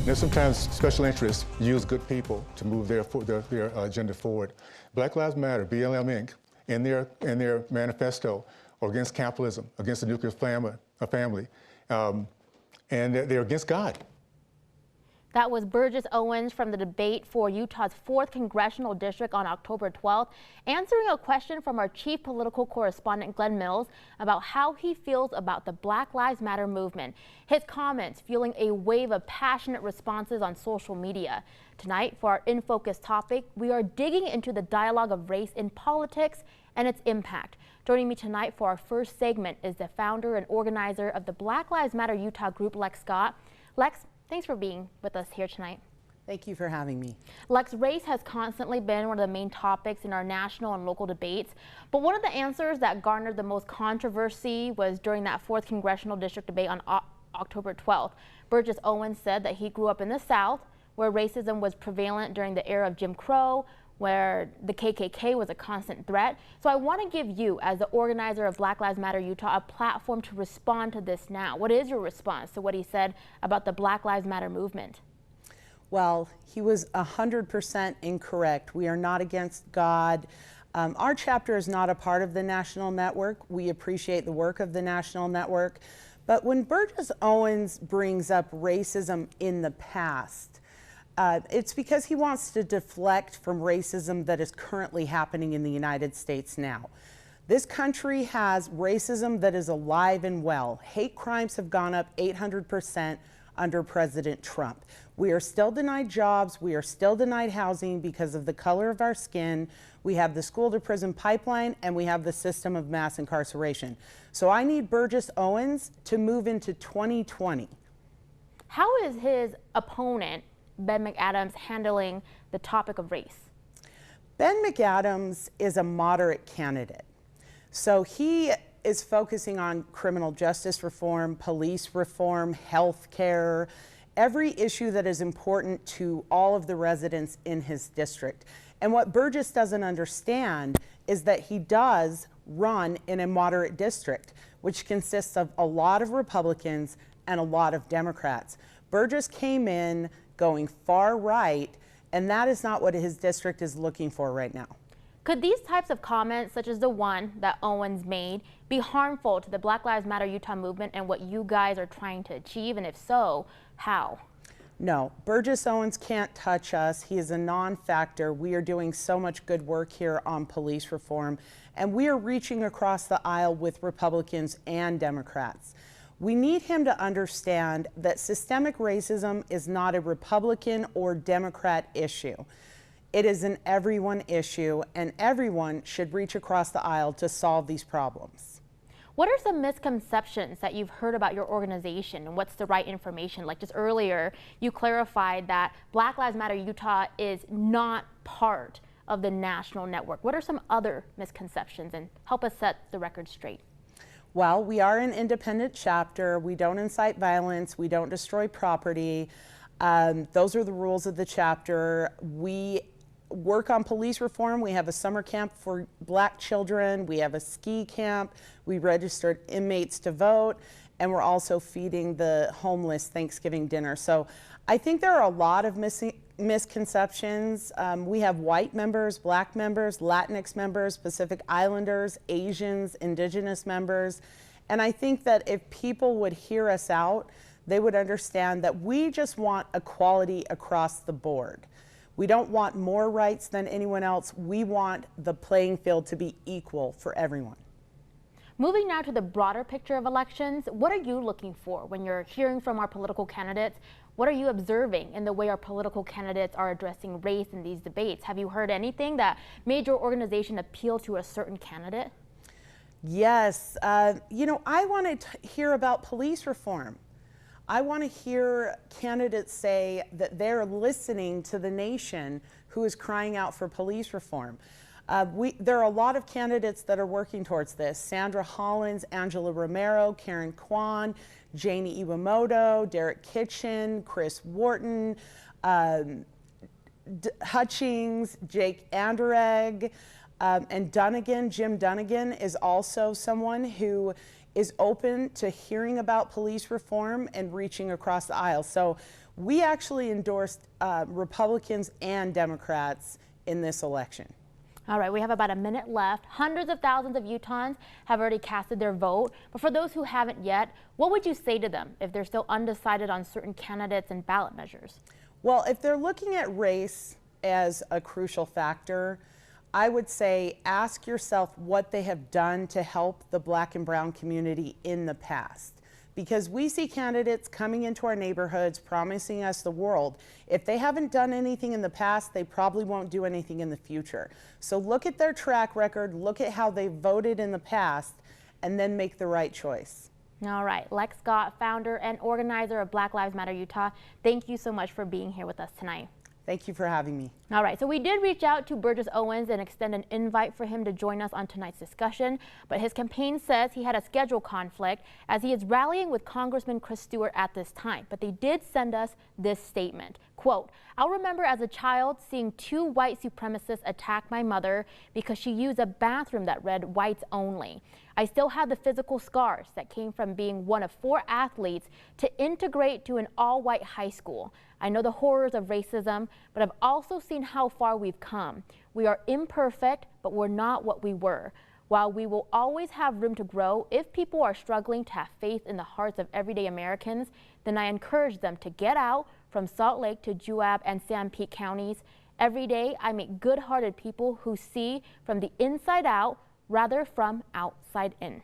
Now, sometimes special interests use good people to move their agenda forward. Black Lives Matter, BLM Inc., in their manifesto, are against capitalism, against the nuclear family, and they're against God. That was Burgess Owens from the debate for Utah's 4th Congressional District on October 12th, answering a question from our chief political correspondent Glenn Mills about how he feels about the Black Lives Matter movement. His comments fueling a wave of passionate responses on social media. Tonight, for our In Focus topic, we are digging into the dialogue of race in politics and its impact. Joining me tonight for our first segment is the founder and organizer of the Black Lives Matter Utah group, Lex Scott. Lex, thanks for being with us here tonight. Thank you for having me. Lex, race has constantly been one of the main topics in our national and local debates, but one of the answers that garnered the most controversy was during that 4th Congressional District debate on October 12th. Burgess Owens said that he grew up in the South, where racism was prevalent during the era of Jim Crow, where the KKK was a constant threat. So I want to give you, as the organizer of Black Lives Matter Utah, a platform to respond to this now. What is your response to what he said about the Black Lives Matter movement? Well, he was 100% incorrect. We are not against God. Our chapter is not a part of the national network. We appreciate the work of the national network. But when Burgess Owens brings up racism in the past, it's because he wants to deflect from racism that is currently happening in the United States now. This country has racism that is alive and well. Hate crimes have gone up 800% under President Trump. We are still denied jobs. We are still denied housing because of the color of our skin. We have the school to prison pipeline, and we have the system of mass incarceration. So I need Burgess Owens to move into 2020. How is his opponent, Ben McAdams, handling the topic of race? Ben McAdams is a moderate candidate. So he is focusing on criminal justice reform, police reform, health care, every issue that is important to all of the residents in his district. And what Burgess doesn't understand is that he does run in a moderate district, which consists of a lot of Republicans and a lot of Democrats. Burgess came in going far right, and that is not what his district is looking for right now. Could these types of comments, such as the one that Owens made, be harmful to the Black Lives Matter Utah movement and what you guys are trying to achieve? And if so, how? No, Burgess Owens can't touch us. He is a non-factor. We are doing so much good work here on police reform, and we are reaching across the aisle with Republicans and Democrats. We need him to understand that systemic racism is not a Republican or Democrat issue. It is an everyone issue, and everyone should reach across the aisle to solve these problems. What are some misconceptions that you've heard about your organization, and what's the right information? Like just earlier, you clarified that Black Lives Matter Utah is not part of the national network. What are some other misconceptions, and help us set the record straight? Well, we are an independent chapter. We don't incite violence. We don't destroy property. Those are the rules of the chapter. We work on police reform. We have a summer camp for Black children. We have a ski camp. We registered inmates to vote, and we're also feeding the homeless Thanksgiving dinner. So I think there are a lot of misconceptions. We have white members, Black members, Latinx members, Pacific Islanders, Asians, Indigenous members. And I think that if people would hear us out, they would understand that we just want equality across the board. We don't want more rights than anyone else. We want the playing field to be equal for everyone. Moving now to the broader picture of elections, what are you looking for when you're hearing from our political candidates? What are you observing in the way our political candidates are addressing race in these debates? Have you heard anything that made your organization appeal to a certain candidate? Yes, you know, I want to hear about police reform. I want to hear candidates say that they're listening to the nation who is crying out for police reform. There are a lot of candidates that are working towards this. Sandra Hollins, Angela Romero, Karen Kwan, Janie Iwamoto, Derek Kitchen, Chris Wharton, Hutchings, Jake Anderegg, and Dunnigan. Jim Dunnigan is also someone who is open to hearing about police reform and reaching across the aisle. So we actually endorsed Republicans and Democrats in this election. All right, we have about a minute left. Hundreds of thousands of Utahns have already casted their vote. But for those who haven't yet, what would you say to them if they're still undecided on certain candidates and ballot measures? Well, if they're looking at race as a crucial factor, I would say ask yourself what they have done to help the Black and brown community in the past. Because we see candidates coming into our neighborhoods promising us the world. If they haven't done anything in the past, they probably won't do anything in the future. So look at their track record, look at how they voted in the past, and then make the right choice. All right, Lex Scott, founder and organizer of Black Lives Matter Utah, thank you so much for being here with us tonight. Thank you for having me. All right, so we did reach out to Burgess Owens and extend an invite for him to join us on tonight's discussion, but his campaign says he had a schedule conflict as he is rallying with Congressman Chris Stewart at this time. But they did send us this statement. Quote, "I'll remember as a child seeing two white supremacists attack my mother because she used a bathroom that read whites only. I still have the physical scars that came from being one of 4 athletes to integrate to an all-white high school. I know the horrors of racism, but I've also seen how far we've come. We are imperfect, but we're not what we were. While we will always have room to grow, if people are struggling to have faith in the hearts of everyday Americans, then I encourage them to get out from Salt Lake to Juab and Sanpete counties. Every day, I meet good-hearted people who see from the inside out rather from outside in."